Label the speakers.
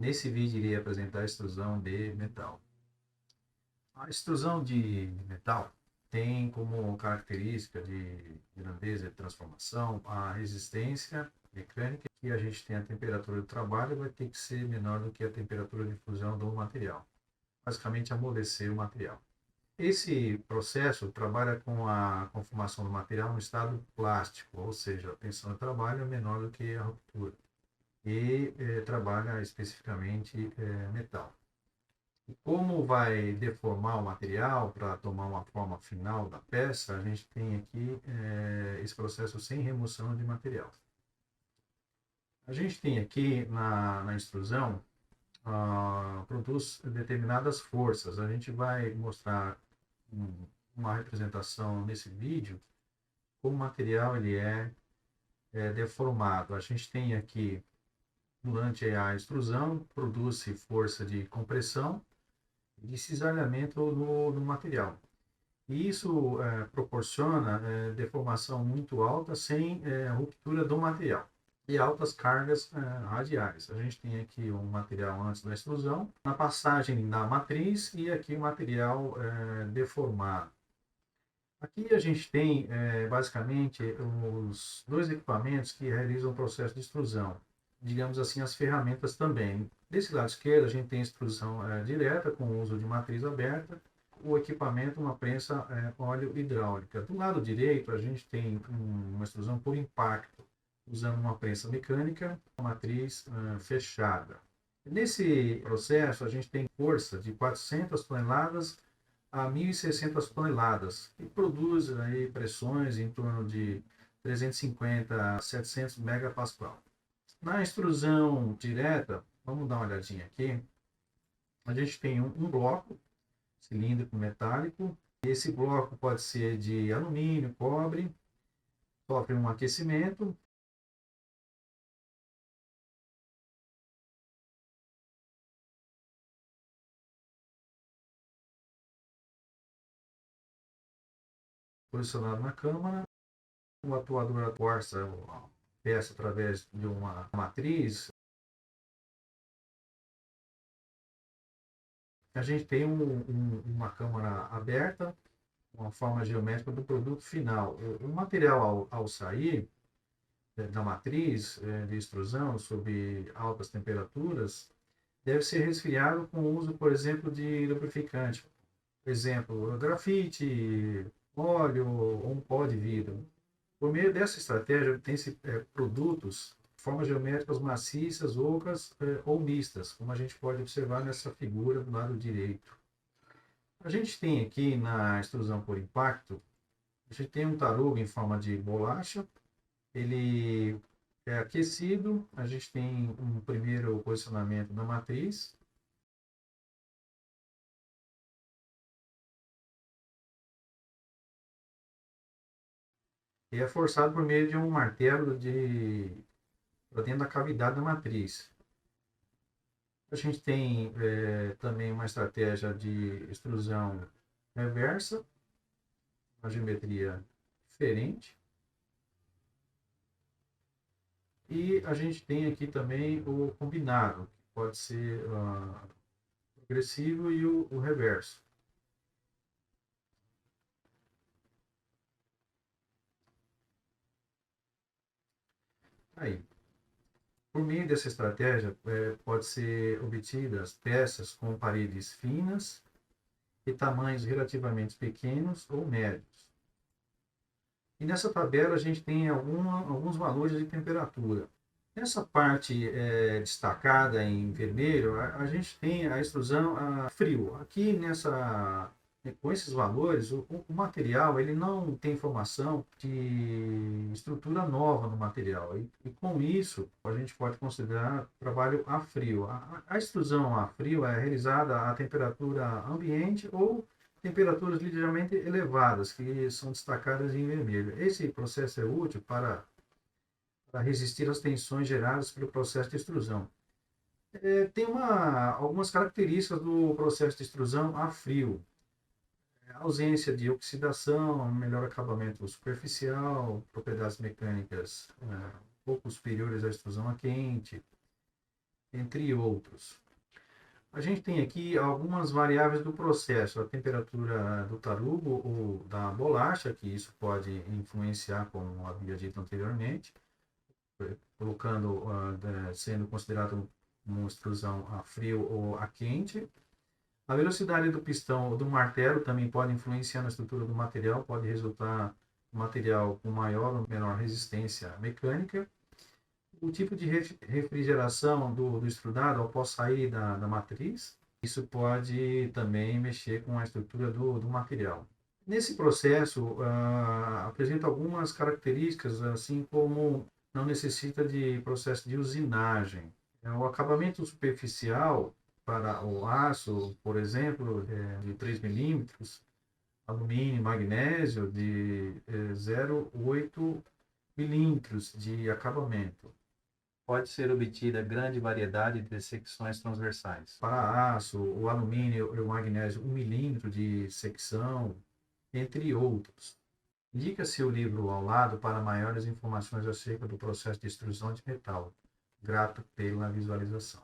Speaker 1: Nesse vídeo irei apresentar a extrusão de metal. A extrusão de metal tem como característica de grandeza de transformação a resistência mecânica, que a gente tem a temperatura de trabalho vai ter que ser menor do que a temperatura de fusão do material. Basicamente amolecer o material. Esse processo trabalha com a conformação do material no estado plástico, ou seja, a tensão de trabalho é menor do que a ruptura. E trabalha especificamente metal. E como vai deformar o material para tomar uma forma final da peça, a gente tem aqui esse processo sem remoção de material. A gente tem aqui na extrusão, produz determinadas forças. A gente vai mostrar uma representação nesse vídeo como o material ele é deformado. A gente tem aqui, durante a extrusão, produz-se força de compressão e de cisalhamento no material. E isso proporciona deformação muito alta sem ruptura do material e altas cargas radiais. A gente tem aqui um material antes da extrusão, na passagem da matriz e aqui o material deformado. Aqui a gente tem basicamente os dois equipamentos que realizam o processo de extrusão, digamos assim, as ferramentas também. Desse lado esquerdo a gente tem extrusão direta com o uso de matriz aberta, o equipamento uma prensa óleo hidráulica. Do lado direito a gente tem uma extrusão por impacto, usando uma prensa mecânica, uma matriz fechada. Nesse processo a gente tem força de 400 toneladas a 1.600 toneladas, e produz aí pressões em torno de 350 a 700 megapascal. Na extrusão direta, vamos dar uma olhadinha aqui, a gente tem um bloco cilíndrico metálico. Esse bloco pode ser de alumínio, cobre, sofre um aquecimento. Posicionado na câmara, o atuador força a peça através de uma matriz. A gente tem uma câmara aberta, uma forma geométrica do produto final. O material, ao sair da matriz de extrusão sob altas temperaturas, deve ser resfriado com o uso, por exemplo, de lubrificante. Exemplo, grafite, óleo ou um pó de vidro. Por meio dessa estratégia, obtém-se produtos de formas geométricas maciças, ocas ou mistas, como a gente pode observar nessa figura do lado direito. A gente tem aqui na extrusão por impacto, a gente tem um tarugo em forma de bolacha, ele é aquecido, a gente tem um primeiro posicionamento da matriz. E é forçado por meio de um martelo para dentro da cavidade da matriz. A gente tem também uma estratégia de extrusão reversa, uma geometria diferente. E a gente tem aqui também o combinado, que pode ser progressivo e o reverso. Aí, por meio dessa estratégia, pode ser obtidas peças com paredes finas e tamanhos relativamente pequenos ou médios. E nessa tabela a gente tem alguns valores de temperatura. Nessa parte destacada em vermelho, a gente tem a extrusão a frio. Aqui com esses valores, o material ele não tem informação de estrutura nova no material. E com isso, a gente pode considerar trabalho a frio. A extrusão a frio é realizada a temperatura ambiente ou temperaturas ligeiramente elevadas, que são destacadas em vermelho. Esse processo é útil para resistir às tensões geradas pelo processo de extrusão. Tem algumas características do processo de extrusão a frio. A ausência de oxidação, melhor acabamento superficial, propriedades mecânicas pouco superiores à extrusão a quente. entre outros. A gente tem aqui algumas variáveis do processo, a temperatura do tarugo ou da bolacha, que isso pode influenciar, como havia dito anteriormente, colocando, sendo considerado uma extrusão a frio ou a quente. A velocidade do pistão ou do martelo também pode influenciar na estrutura do material, pode resultar um material com maior ou menor resistência mecânica. O tipo de refrigeração do extrudado após sair da matriz, isso pode também mexer com a estrutura do material. Nesse processo, apresenta algumas características, assim como não necessita de processo de usinagem. O acabamento superficial para o aço, por exemplo, de 3 milímetros, alumínio, magnésio de 0,8 milímetros de acabamento. Pode ser obtida grande variedade de secções transversais. Para aço, o alumínio e o magnésio, 1 milímetro de secção, entre outros. Indica-se o livro ao lado para maiores informações acerca do processo de extrusão de metal. Grato pela visualização.